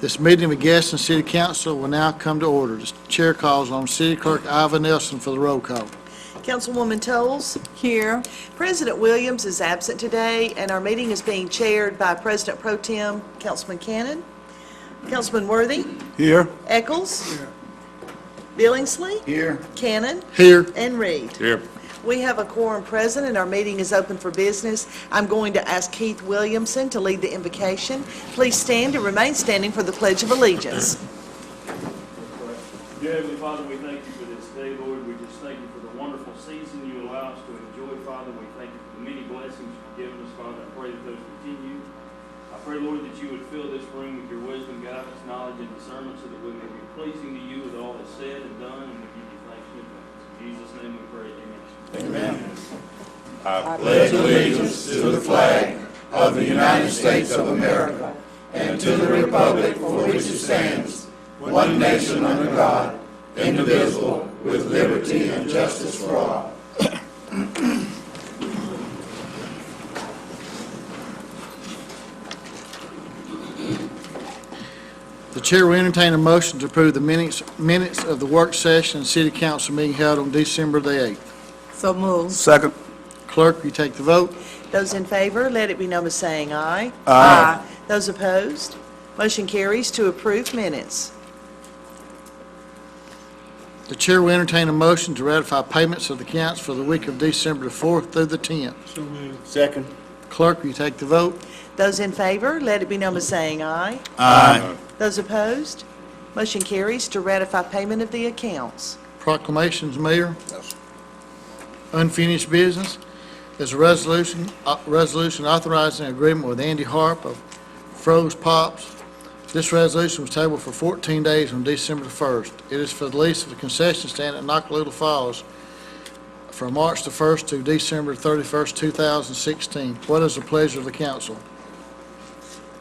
This meeting of the Gadsden City Council will now come to order. The chair calls on City Clerk Iva Nelson for the roll call. Councilwoman Toles. Here. President Williams is absent today, and our meeting is being chaired by President Pro Tem Councilman Cannon. Councilman Worthy. Here. Eccles. Here. Billingsley. Here. Cannon. Here. And Reed. Here. We have a quorum present, and our meeting is open for business. I'm going to ask Keith Williamson to lead the invocation. Please stand and remain standing for the Pledge of Allegiance. Dear Heavenly Father, we thank you for this day, Lord. We just thank you for the wonderful season you allow us to enjoy, Father. We thank you for the many blessings you've given us, Father. I pray that those continue. I pray, Lord, that you would fill this room with your wisdom, guidance, knowledge, and discernment so that we may be pleasing to you with all that's said and done, and we give you thanks in advance. In Jesus' name we pray. Amen. Amen. I pledge allegiance to the flag of the United States of America and to the republic for which it stands, one nation under God, indivisible, with liberty and justice for all. The chair will entertain a motion to approve the minutes of the work session and city council meeting held on December the 8th. So moved. Second. Clerk, will you take the vote? Those in favor, let it be known by saying aye. Aye. Those opposed, motion carries to approve minutes. The chair will entertain a motion to ratify payments of the accounts for the week of December the 4th through the 10th. So moved. Second. Clerk, will you take the vote? Those in favor, let it be known by saying aye. Aye. Those opposed, motion carries to ratify payment of the accounts. Proclamations, Mayor. Unfinished business. There's a resolution authorizing an agreement with Andy Harp of Froze Pops. This resolution was tabled for 14 days on December the 1st. It is for the lease of the concession stand at Nakalula Falls from March the 1st to December 31st, 2016. What is the pleasure of the council?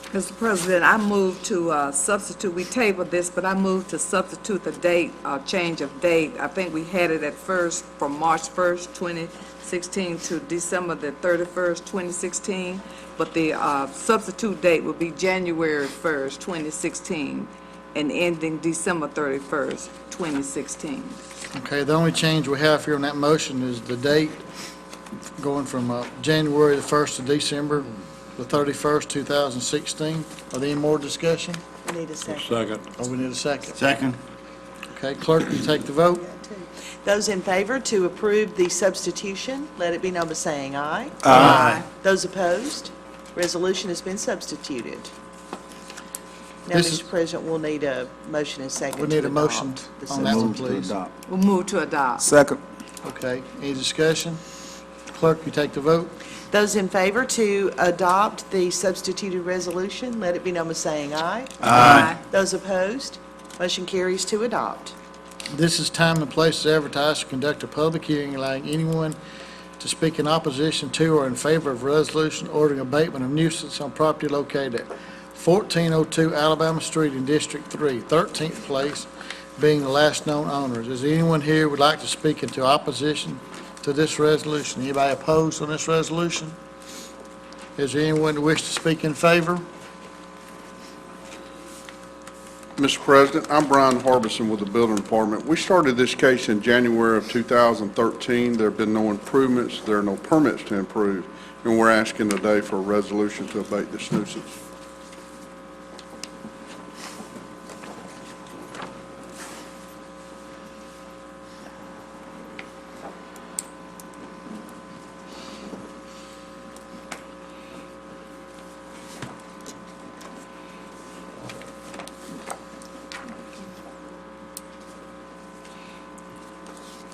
Mr. President, I move to substitute, we tabled this, but I move to substitute the date, change of date. I think we had it at first from March 1st, 2016 to December the 31st, 2016, but the substitute date will be January 1st, 2016, and ending December 31st, 2016. Okay, the only change we have here on that motion is the date going from January the 1st to December the 31st, 2016. Are there any more discussion? We need a second. Second. Oh, we need a second. Second. Okay, clerk, will you take the vote? Those in favor to approve the substitution, let it be known by saying aye. Aye. Those opposed, resolution has been substituted. Now, This is- Mr. President, we'll need a motion and second We to need a motion adopt the on that one, substitution. please. We'll move to adopt. Second. Okay, any discussion? Clerk, will you take the vote? Those in favor to adopt the substituted resolution, let it be known by saying aye. Aye. Those opposed, motion carries to adopt. This is time and place to advertise to conduct a public hearing allowing anyone to speak in opposition to or in favor of a resolution ordering abatement of nuisance on property located at 1402 Alabama Street in District 3, 13th place, being the last known owners. Is there anyone here who would like to speak into opposition to this resolution? Anybody opposed on this resolution? Is there anyone who wishes to speak in favor? Mr. President, I'm Brian Harbison with the Building Department. We started this case in January of 2013. There have been no improvements. There are no permits to improve, and we're asking today for a resolution to abate this nuisance.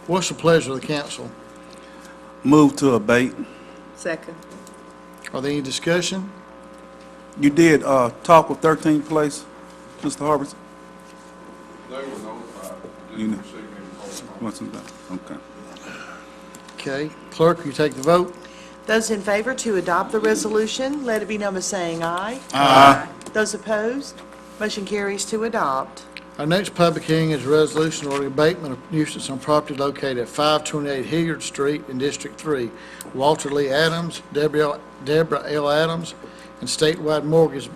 What's the pleasure of the council? Move to abate. Second. Are there any discussion? You did talk with 13th place, Mr. Harbison? They were notified. You know. Receive any phone calls. What's that? Okay. Okay, clerk, will you take the vote? Those in favor to adopt the resolution, let it be known by saying aye. Aye. Those opposed, motion carries to adopt. Our next public hearing is a resolution ordering abatement of nuisance on property located at 528 Hilliard Street in District 3. Walter Lee Adams, Deborah L. Adams, and statewide mortgage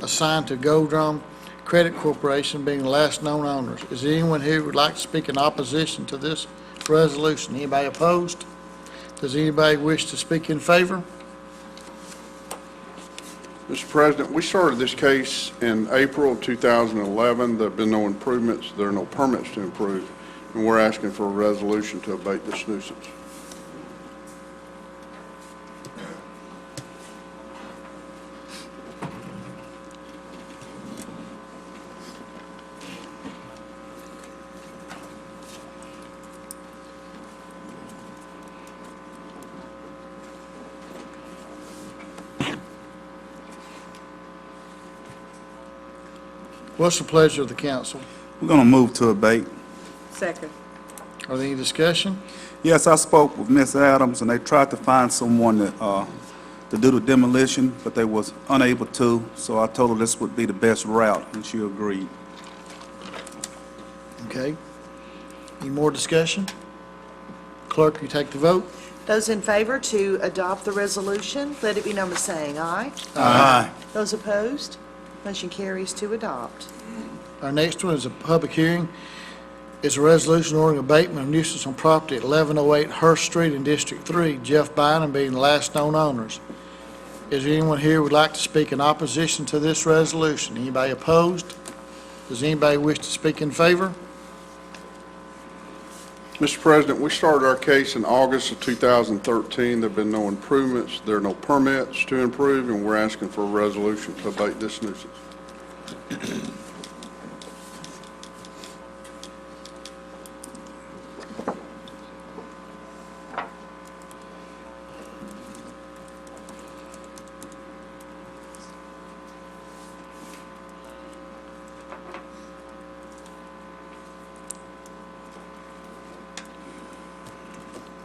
assigned to Gold Drum Credit Corporation being the last known owners. Is there anyone here who would like to speak in opposition to this resolution? Anybody opposed? Does anybody wish to speak in favor? Mr. President, we started this case in April of 2011. There have been no improvements. There are no permits to improve, and we're asking for a resolution to abate this nuisance. What's the pleasure of the council? We're going to move to abate. Second. Are there any discussion? Yes, I spoke with Ms. Adams, and they tried to find someone to do the demolition, but they was unable to, so I told her this would be the best route, and she agreed. Okay. Any more discussion? Clerk, you take the vote. Those in favor to adopt the resolution, let it be known by saying aye. Aye. Those opposed, motion carries to adopt. Our next one is a public hearing. It's a resolution ordering abatement of nuisance on property at 1108 Hurst Street in District 3, Jeff Bynum being the last known owners. Is there anyone here who would like to speak in opposition to this resolution? Anybody opposed? Does anybody wish to speak in favor? Mr. President, we started our case in August of 2013. There have been no improvements. There are no permits to improve, and we're asking for a resolution to abate this nuisance.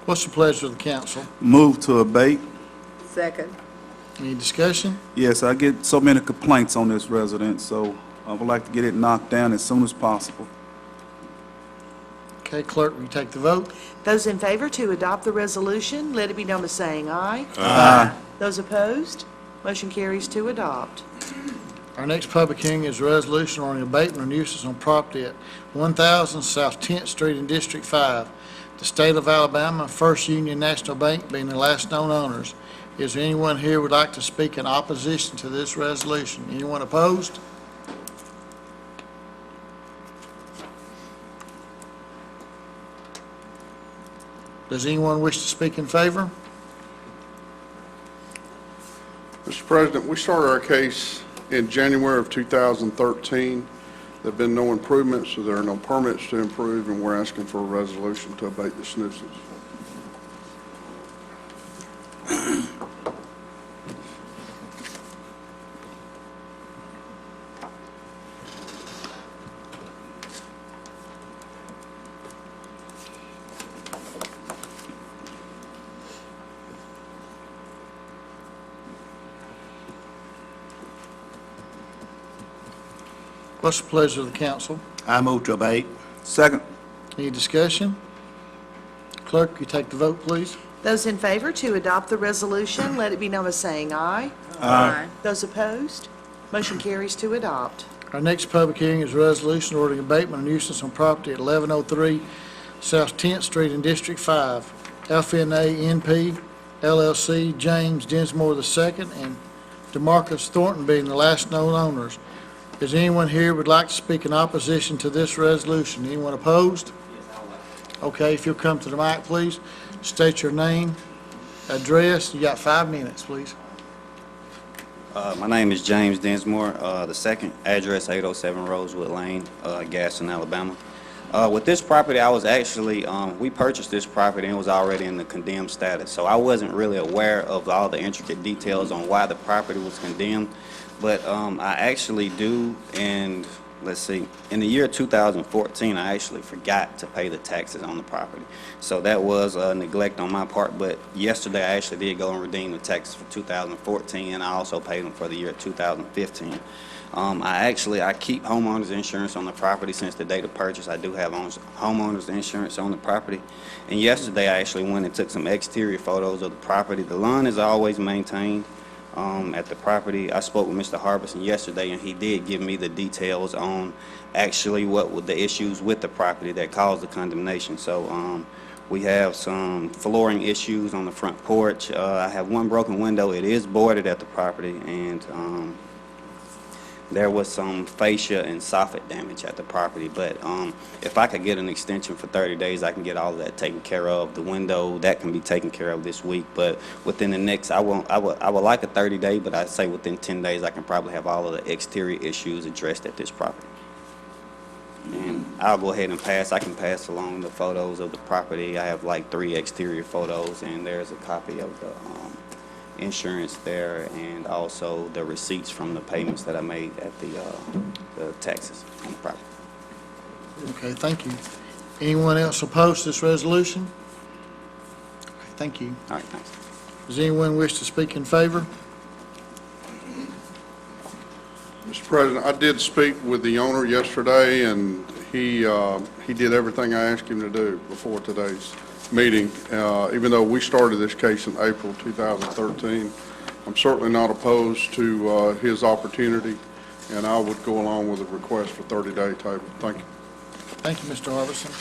What's the pleasure of the council? Move to abate. Second. Any discussion? Yes, I get so many complaints on this residence, so I would like to get it knocked down as soon as possible. Okay, clerk, will you take the vote? Those in favor to adopt the resolution, let it be known by saying aye. Aye. Those opposed, motion carries to adopt. Our next public hearing is a resolution on abatement of nuisance on property at 1000 South 10th Street in District 5. The state of Alabama, First Union National Bank being the last known owners. Is there anyone here who would like to speak in opposition to this resolution? Anyone opposed? Does anyone wish to speak in favor? Mr. President, we started our case in January of 2013. There have been no improvements, so there are no permits to improve, and we're asking for a resolution to abate this nuisance. What's the pleasure of the council? I move to abate. Second. Any discussion? Clerk, you take the vote, please. Those in favor to adopt the resolution, let it be known by saying aye. Aye. Those opposed, motion carries to adopt. Our next public hearing is a resolution ordering abatement of nuisance on property at 1103 South 10th Street in District 5. FNA NP LLC, James Dinsmore II and DeMarcus Thornton being the last known owners. Is anyone here who would like to speak in opposition to this resolution? Anyone opposed? Okay, if you'll come to the mic, please. State your name, address. You got 5 minutes, please. My name is James Dinsmore, the second address 807 Rosewood Lane, Gadsden, Alabama. With this property, I was actually, we purchased this property and it was already in the condemned status. So I wasn't really aware of all the intricate details on why the property was condemned. But I actually do, and let's see, in the year 2014, I actually forgot to pay the taxes on the property. So that was neglect on my part, but yesterday I actually did go and redeem the taxes for 2014, and I also paid them for the year 2015. I keep homeowners insurance on the property since the date of purchase. I do have homeowners insurance on the property. And yesterday I actually went and took some exterior photos of the property. The lawn is always maintained. at the property. I spoke with Mr. Harbison yesterday, and he did give me the details on actually what were the issues with the property that caused the condemnation. So we have some flooring issues on the front porch. I have one broken window. It is boarded at the property, and there was some fascia and soffit damage at the property, but if I could get an extension for 30 days, I can get all of that taken care of. The window, that can be taken care of this week, but within the next, I would like a 30-day, but I'd say within 10 days, I can probably have all of the exterior issues addressed at this property. And I'll go ahead and I can pass along the photos of the property. I have like 3 exterior photos, and there's a copy of the insurance there, and also the receipts from the payments that I made at the taxes on the property. Okay, thank you. Anyone else oppose this resolution? Okay, thank you. All right, thanks. Does anyone wish to speak in favor? Mr. President, I did speak with the owner yesterday, and he did everything I asked him to do before today's meeting. Even though we started this case in April 2013, I'm certainly not opposed to his opportunity, and I would go along with a request for 30-day table. Thank you. Thank you, Mr. Harbison.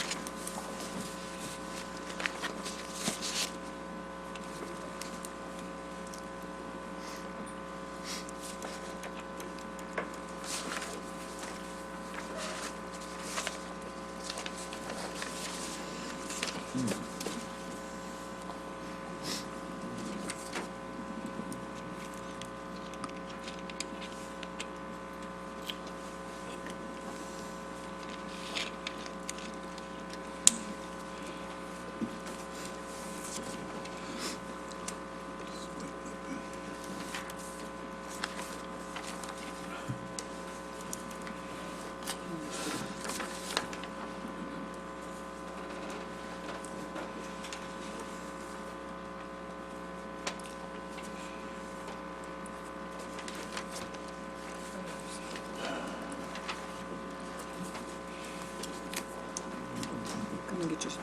Come and get your...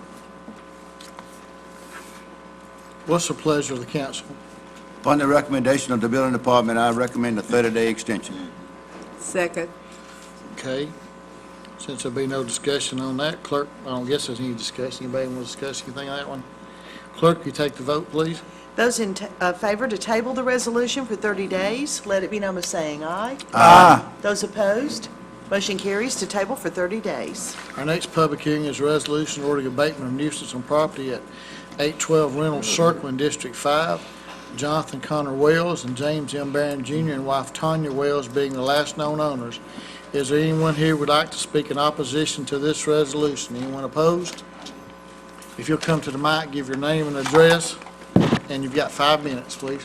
What's the pleasure of the council? Upon the recommendation of the building department, I recommend a 30-day extension. Second. Okay. Since there'll be no discussion on that, clerk, I don't guess there's any discussion. Anybody want to discuss anything on that one? Clerk, you take the vote, please. Those in favor to table the resolution for 30 days, let it be known by saying aye. Aye. Those opposed, motion carries to table for 30 days. Our next public hearing is a resolution ordering abatement of nuisance on property at 812 Reynolds Circle in District 5. Jonathan Connor Wells and James M. Barron Jr. and wife Tanya Wells being the last known owners. Is there anyone here who would like to speak in opposition to this resolution? Anyone opposed? If you'll come to the mic, give your name and address, and you've got 5 minutes, please.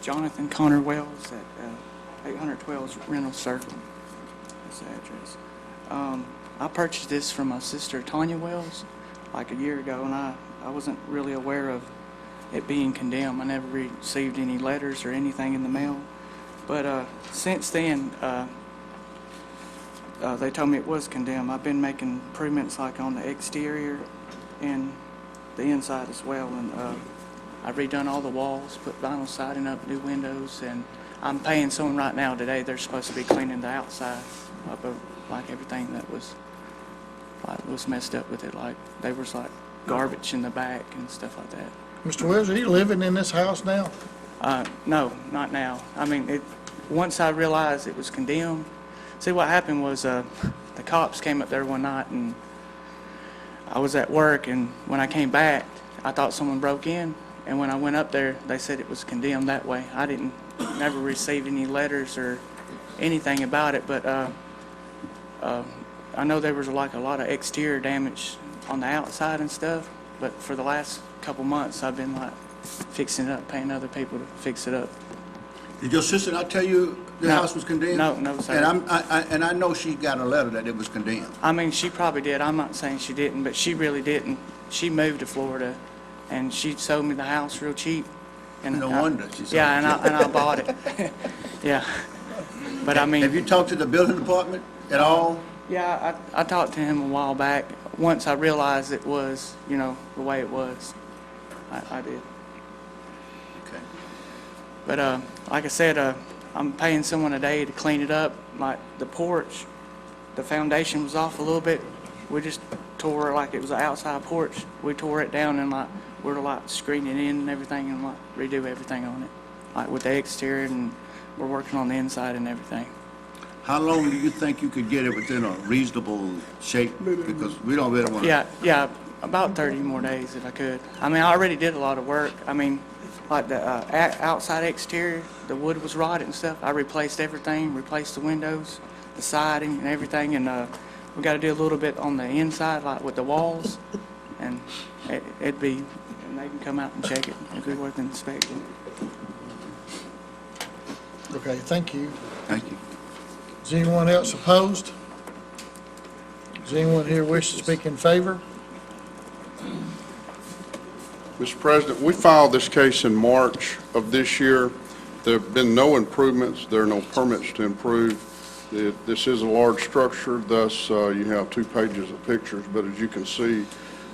Jonathan Connor Wells at 812 Reynolds Circle. That's the address. I purchased this from my sister Tanya Wells like a year ago, and I wasn't really aware of it being condemned. I never received any letters or anything in the mail. But since then, they told me it was condemned. I've been making improvements like on the exterior and the inside as well, and I've redone all the walls, put vinyl siding up, new windows, and I'm paying someone right now today. They're supposed to be cleaning the outside up of like everything that was messed up with it. Like there was like garbage in the back and stuff like that. Mr. Wells, are you living in this house now? No, not now. I mean, once I realized it was condemned, see what happened was the cops came up there one night, and I was at work, and when I came back, I thought someone broke in, and when I went up there, they said it was condemned that way. I never received any letters or anything about it, but I know there was like a lot of exterior damage on the outside and stuff, but for the last couple months, I've been like fixing it up, paying other people to fix it up. Did your sister not tell you the house was condemned? No, sir. And I know she got a letter that it was condemned. I mean, she probably did. I'm not saying she didn't, but she really didn't. She moved to Florida, and she sold me the house real cheap. And No wonder she sold it. Yeah, and I bought it. Yeah. But I mean... Have you talked to the building department at all? Yeah, I talked to him a while back. Once I realized it was, the way it was, I did. Okay. But like I said, I'm paying someone a day to clean it up. Like the porch, the foundation was off a little bit. We just tore it like it was an outside porch. We tore it down and we're screening in and everything and redo everything on it, like with the exterior, and we're working on the inside and everything. How long do you think you could get it within a reasonable shape? Because we don't really want to... Yeah, about 30 more days if I could. I mean, I already did a lot of work. I mean, like the outside exterior, the wood was rotted and stuff. I replaced everything, replaced the windows, the siding and everything, and we got to do a little bit on the inside, like with the walls, and and they can come out and check it. It'd be worth inspecting. Okay, thank you. Thank you. Is anyone else opposed? Does anyone here wish to speak in favor? Mr. President, we filed this case in March of this year. There have been no improvements. There are no permits to improve. This is a large structure, thus you have 2 pages of pictures, but as you can see,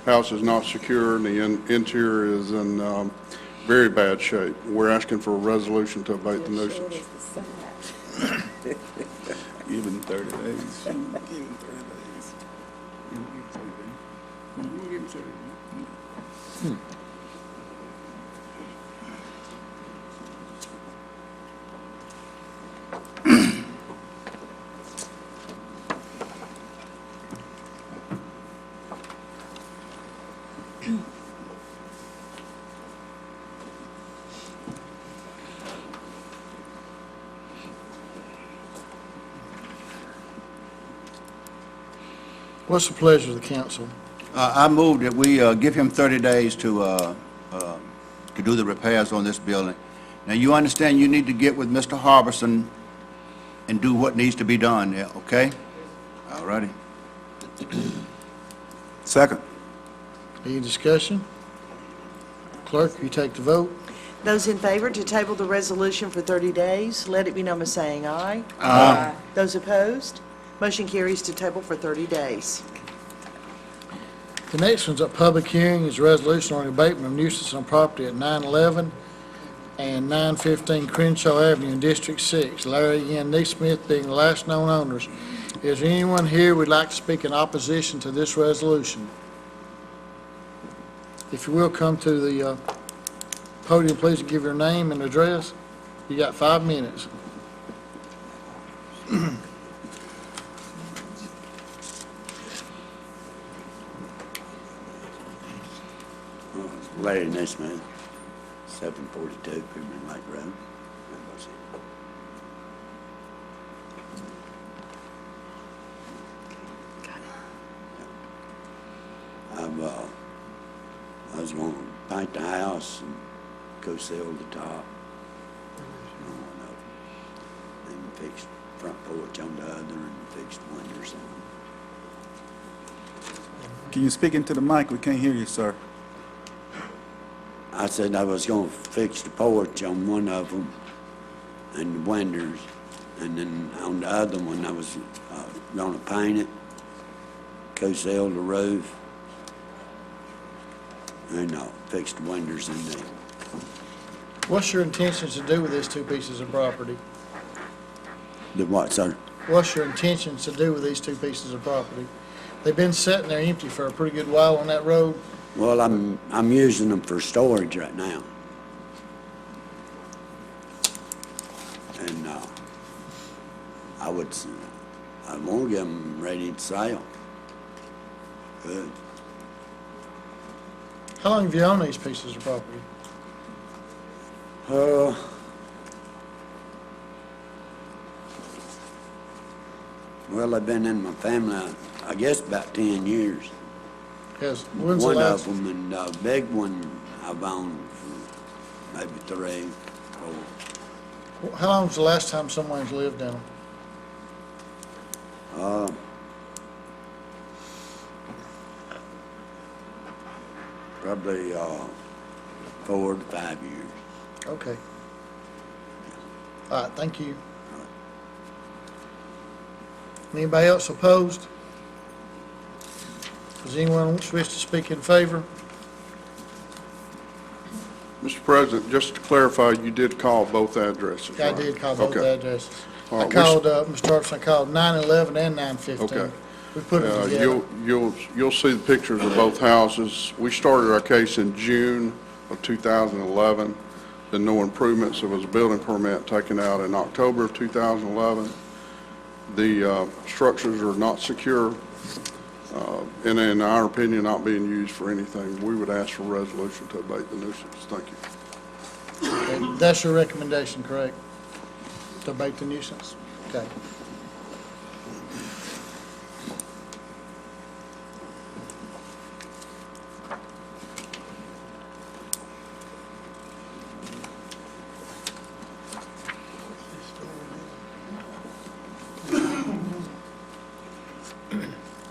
house is not secure and the interior is in very bad shape. We're asking for a resolution to abate the nuisance. Give him 30 days. Give him 30 days. Give him 30 days. Give him 30 days. What's the pleasure of the council? I move that we give him 30 days to do the repairs on this building. Now, you understand you need to get with Mr. Harbison and do what needs to be done, yeah, okay? All righty. Second. Any discussion? Clerk, you take the vote. Those in favor to table the resolution for 30 days, let it be known by saying aye. Aye. Those opposed, motion carries to table for 30 days. The next one's a public hearing, is a resolution on abatement of nuisance on property at 911 and 915 Crenshaw Avenue in District 6. Larry N. Neesmith being the last known owners. Is there anyone here who would like to speak in opposition to this resolution? If you will, come to the podium, please, and give your name and address. You got 5 minutes. Larry Nesmith, 742 Premium Lake Road. I was going to paint the house and go seal the top. And fix front porch on the other and fix the windows on. Can you speak into the mic? We can't hear you, sir. I said I was going to fix the porch on one of them and the windows, and then on the other one I was going to paint it, co-seal the roof, and fix the windows in there. What's your intentions to do with these 2 pieces of property? The what, sir? What's your intentions to do with these 2 pieces of property? They've been sitting there empty for a pretty good while on that road. Well, I'm using them for storage right now. And I want to get them ready to sell. Good. How long have you owned these pieces of property? Well, they've been in my family, I guess, about 10 years. When's One the last? of them, and the big one I've owned for maybe 3, 4. How long was the last time someone's lived in them? Probably 4 to 5 years. Okay. All right, thank you. Anybody else opposed? Does anyone wish to speak in favor? Mr. President, just to clarify, you did call both addresses, I right? did call both Okay. addresses. All I right, called, Mr. Harbison, I called 911 and 915. Okay. We put it together. You'll see the pictures of both houses. We started our case in June of 2011. Then no improvements. There was a building permit taken out in October of 2011. The structures are not secure, and in our opinion, not being used for anything. We would ask for a resolution to abate the nuisance. Thank you. Okay, that's your recommendation, correct? To abate the nuisance? Okay.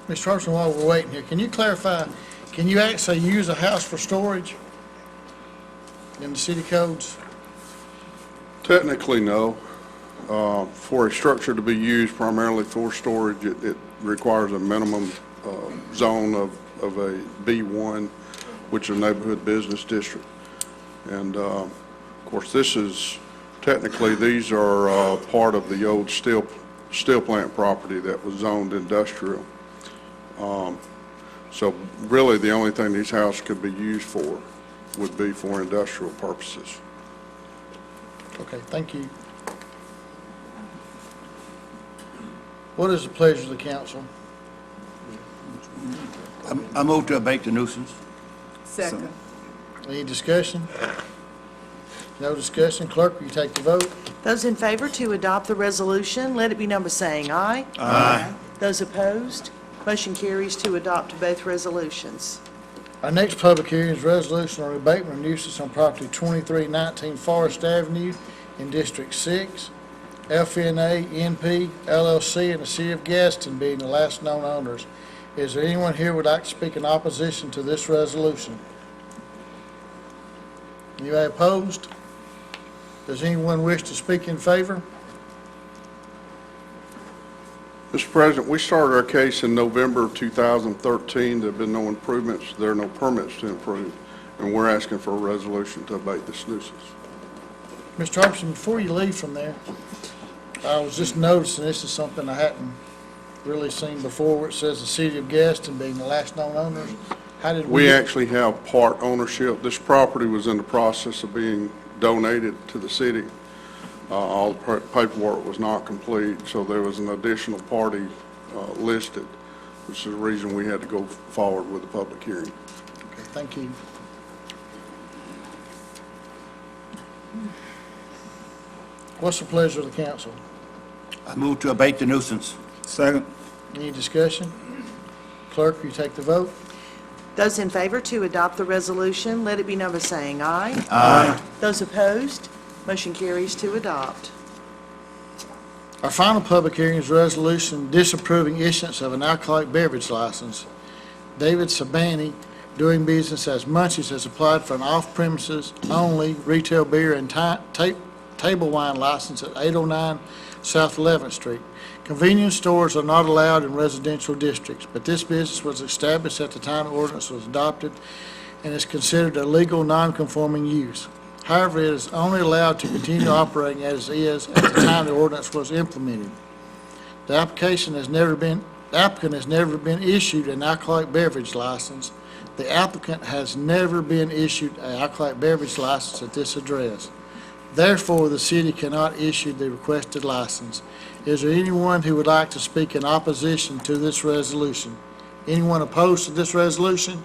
Mr. Harbison, while we're waiting here, can you clarify, can you actually use a house for storage in the city codes? Technically, no. For a structure to be used primarily for storage, it requires a minimum zone of a B1, which is a neighborhood business district. And, of course, technically, these are part of the old steel plant property that was zoned industrial. So really, the only thing these houses could be used for would be for industrial purposes. Okay, thank you. What is the pleasure of the council? I move to abate the nuisance. Second. Any discussion? No discussion. Clerk, will you take the vote? Those in favor to adopt the resolution, let it be number saying aye. Aye. Those opposed, motion carries to adopt both resolutions. Our next public hearing is resolution on abatement of nuisance on property 2319 Forest Avenue in District 6. FNA NP LLC and the City of Gadsden being the last known owners. Is there anyone here who would like to speak in opposition to this resolution? Anybody opposed? Does anyone wish to speak in favor? Mr. President, we started our case in November of 2013. There have been no improvements. There are no permits to improve, and we're asking for a resolution to abate this nuisance. Mr. Harbison, before you leave from there, I was just noticing, this is something I hadn't really seen before, where it says the City of Gadsden being the last known owners. How did We actually have part ownership. This property was in the process of being donated to the city. All the paperwork was not complete, so there was an additional party listed, which is the reason we had to go forward with the public hearing. Okay, thank you. What's the pleasure of the council? I move to abate the nuisance. Second. Any discussion? Clerk, will you take the vote? Those in favor to adopt the resolution, let it be number saying aye. Aye. Those opposed, motion carries to adopt. Our final public hearing is resolution disapproving issuance of an alcoholic beverage license. David Sabani, doing business as Munchies, has applied for an off-premises only retail beer and table wine license at 809 South 11th Street. Convenience stores are not allowed in residential districts, but this business was established at the time the ordinance was adopted and is considered a legal non-conforming use. However, it is only allowed to continue operating as is at the time the ordinance was implemented. The applicant has never been issued an alcoholic beverage license. The applicant has never been issued an alcoholic beverage license at this address. Therefore, the city cannot issue the requested license. Is there anyone who would like to speak in opposition to this resolution? Anyone opposed to this resolution?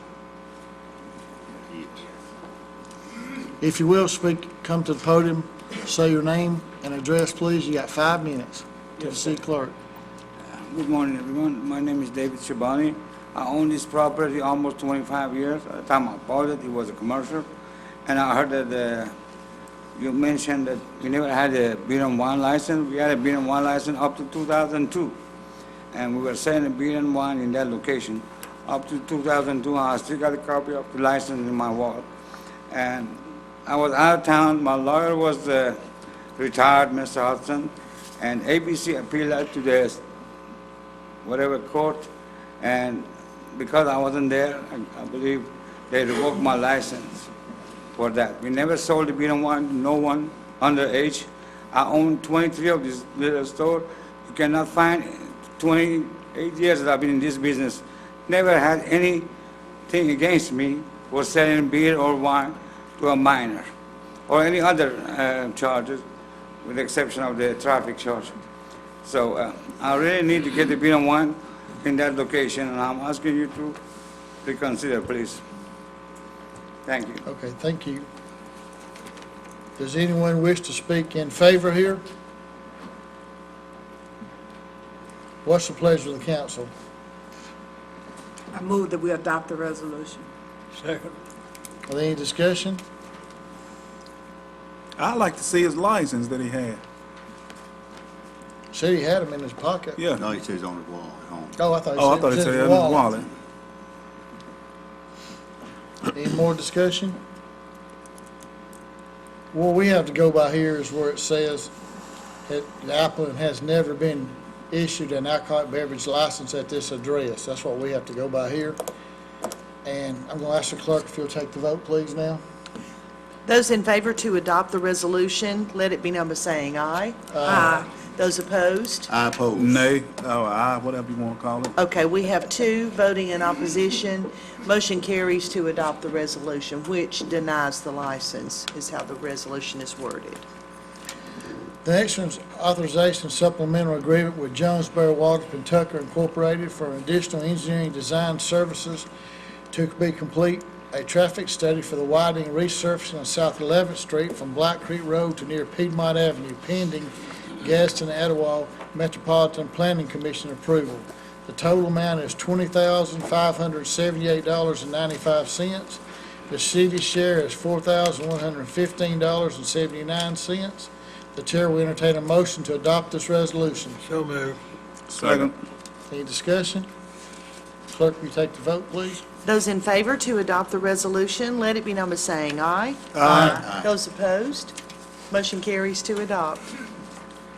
If you will speak, come to the podium, say your name and address, please. You got 5 minutes to the city clerk. Good morning, everyone. My name is David Shabani. I own this property almost 25 years. At the time I bought it, it was a commercial. And I heard that you mentioned that we never had a beer and wine license. We had a beer and wine license up to 2002. And we were selling beer and wine in that location. Up to 2002, I still got a copy of the license in my wall. And I was out of town. My lawyer was retired, Mr. Hudson. And ABC appealed that to the whatever court, and because I wasn't there, I believe they revoked my license for that. We never sold the beer and wine to no one underage. I own 23 of this little store. You cannot find 28 years that I've been in this business. Never had anything against me for selling beer or wine to a minor or any other charges, with the exception of the traffic charge. So I really need to get the beer and wine in that location, and I'm asking you to reconsider, please. Thank you. Okay, thank you. Does anyone wish to speak in favor here? What's the pleasure of the council? I move that we adopt the resolution. Second. Are there any discussion? I'd like to see his license that he had. Said he had them in his pocket. Yeah. No, he says on the wall at home. Oh, I thought Oh, I he thought said it it said was in in his his wallet. wallet. Any more discussion? What we have to go by here is where it says that the applicant has never been issued an alcoholic beverage license at this address. That's what we have to go by here. And I'm going to ask the clerk if you'll take the vote, please, now. Those in favor to adopt the resolution, let it be known by saying aye. Aye. Those opposed? I oppose. Nay, or aye, whatever you want to call it. Okay, we have 2 voting in opposition. Motion carries to adopt the resolution, which denies the license, is how the resolution is worded. The next one's authorization supplemental agreement with Jonesboro Waterford Tucker Incorporated for additional engineering design services to be complete a traffic study for the widening and resurfacing of South 11th Street from Black Creek Road to near Piedmont Avenue pending Gadsden Etowah Metropolitan Planning Commission approval. The total amount is $20,578.95. The city share is $4,115.79. The chair will entertain a motion to adopt this resolution. So moved. Second. Any discussion? Clerk, will you take the vote, please? Those in favor to adopt the resolution, let it be known by saying aye. Aye. Those opposed? Motion carries to adopt.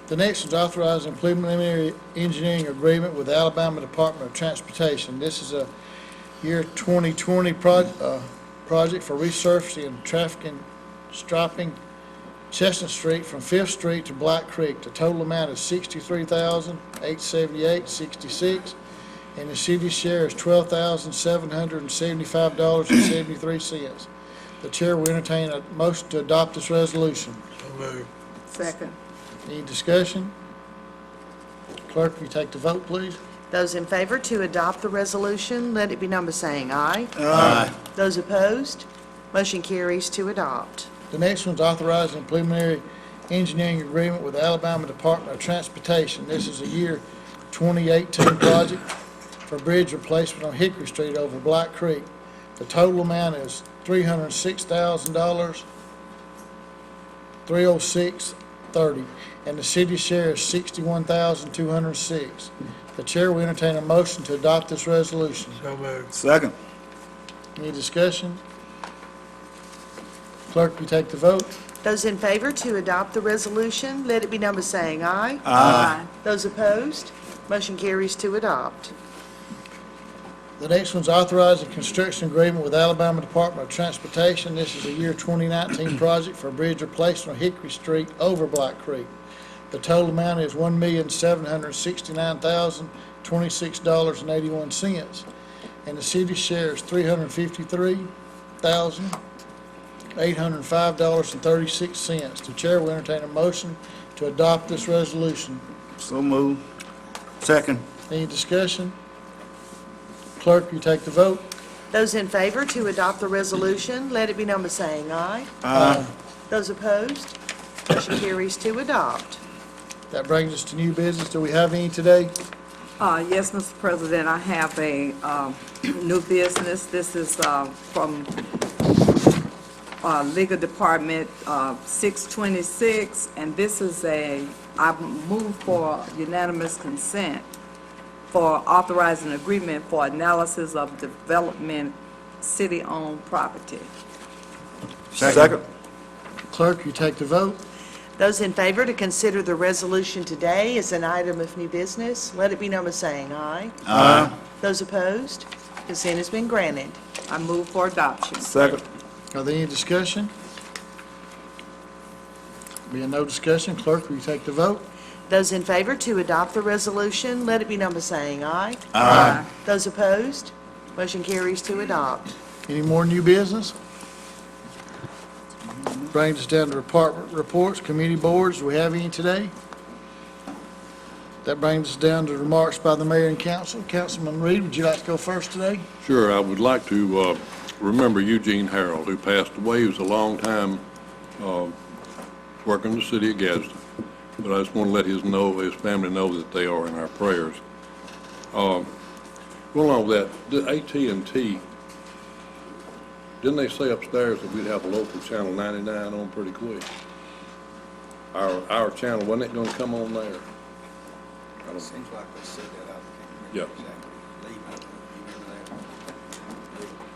The next is authorizing preliminary engineering agreement with the Alabama Department of Transportation. This is a year 2020 project for resurfacing and traffic and striping Chestnut Street from 5th Street to Black Creek. The total amount is $63,878.66, and the city's share is $12,775.73. The chair will entertain a motion to adopt this resolution. So moved. Second. Any discussion? Clerk, will you take the vote, please? Those in favor to adopt the resolution, let it be known by saying aye. Aye. Those opposed? Motion carries to adopt. The next one's authorizing preliminary engineering agreement with the Alabama Department of Transportation. This is a year 2018 project for bridge replacement on Hickory Street over Black Creek. The total amount is $306,000, $306.30, and the city share is $61,206. The chair will entertain a motion to adopt this resolution. So moved. Second. Any discussion? Clerk, will you take the vote? Those in favor to adopt the resolution, let it be known by saying aye. Aye. Those opposed? Motion carries to adopt. The next one's authorizing construction agreement with Alabama Department of Transportation. This is a year 2019 project for a bridge replacement on Hickory Street over Black Creek. The total amount is $1,769,026.81, and the city's share is $353,805.36. The chair will entertain a motion to adopt this resolution. So moved. Second. Any discussion? Clerk, will you take the vote? Those in favor to adopt the resolution, let it be known by saying aye. Aye. Those opposed? Motion carries to adopt. That brings us to new business. Do we have any today? Yes, Mr. President, I have a new business. This is from Legal Department 626, and this is I move for unanimous consent for authorizing agreement for analysis of development city-owned property. Second. Clerk, you take the vote. Those in favor to consider the resolution today as an item of new business, let it be known by saying aye. Aye. Those opposed, consent has been granted. I move for adoption. Second. Are there any discussion? Being no discussion, clerk, will you take the vote? Those in favor to adopt the resolution, let it be known by saying aye. Aye. Those opposed, motion carries to adopt. Any more new business? Brings us down to department reports, committee boards. Do we have any today? That brings us down to remarks by the mayor and council. Councilman Reed, would you like to go first today? Sure, I would like to remember Eugene Harold, who passed away. He was a long time working in the city of Gadsden. But I just want to let his family know that they are in our prayers. Going along with that, AT&T, didn't they say upstairs that we'd have a local channel 99 on pretty quick? Our channel, wasn't it going to come on there? Seems like they said that. Yeah.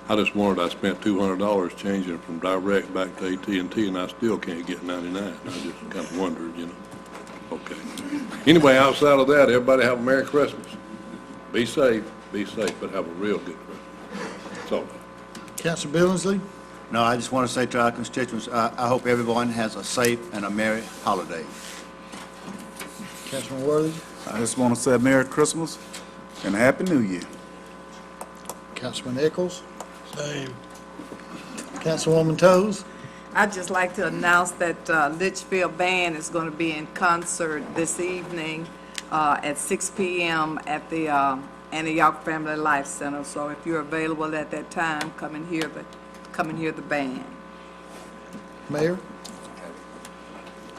I just wondered, I spent $200 changing from direct back to AT&T, and I still can't get 99. I just kind of wondered, you know. Okay. Anyway, outside of that, everybody have a Merry Christmas. Be safe, but have a real good Christmas. That's all. Councilor Billingsley? No, I just want to say to our constituents, I hope everyone has a safe and a merry holiday. Councilman Worthy? I just want to say Merry Christmas and Happy New Year. Councilman Echols? Same. Councilwoman Toles? I'd just like to announce that Litchfield Band is going to be in concert this evening at 6 p.m. at the Antioch Family Life Center. So if you're available at that time, come and hear the band. Mayor?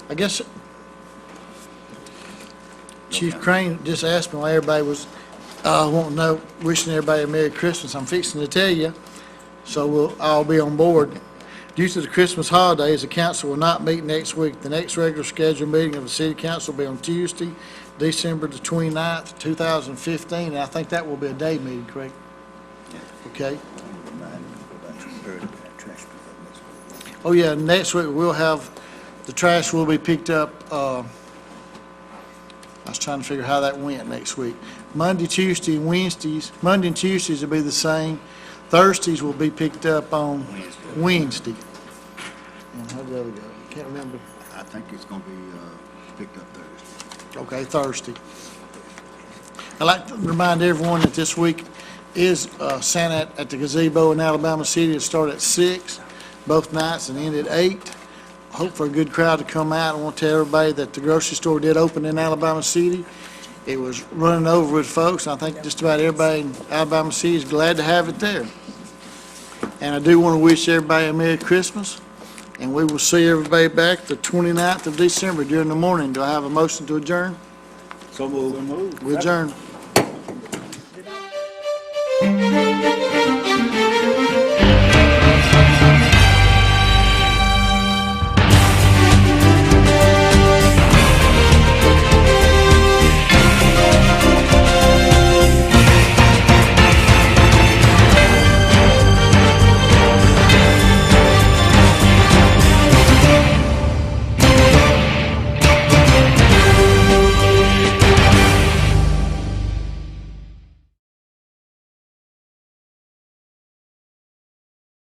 I guess Chief Crane just asked me why everybody was wanting to know, wishing everybody a Merry Christmas. I'm fixing to tell you, so we'll all be on board. Due to the Christmas holidays, the council will not meet next week. The next regular scheduled meeting of the city council will be on Tuesday, December the 29th, 2015, and I think that will be a day meeting, correct? Okay. Oh, yeah, next week we'll have, the trash will be picked up, I was trying to figure how that went next week. Monday, Tuesday, and Wednesdays, Monday and Tuesdays will be the same. Thursdays will be picked up on Wednesday. And how'd the other go? Can't remember. I think it's going to be picked up Thursday. Okay, Thursday. I'd like to remind everyone that this week is Santa at the gazebo in Alabama City. It started at 6 both nights and ended at 8. Hope for a good crowd to come out. I want to tell everybody that the grocery store did open in Alabama City. It was running over with folks, and I think just about everybody in Alabama City is glad to have it there. And I do want to wish everybody a Merry Christmas, and we will see everybody back the 29th of December during the morning. Do I have a motion to adjourn? So moved. We adjourn.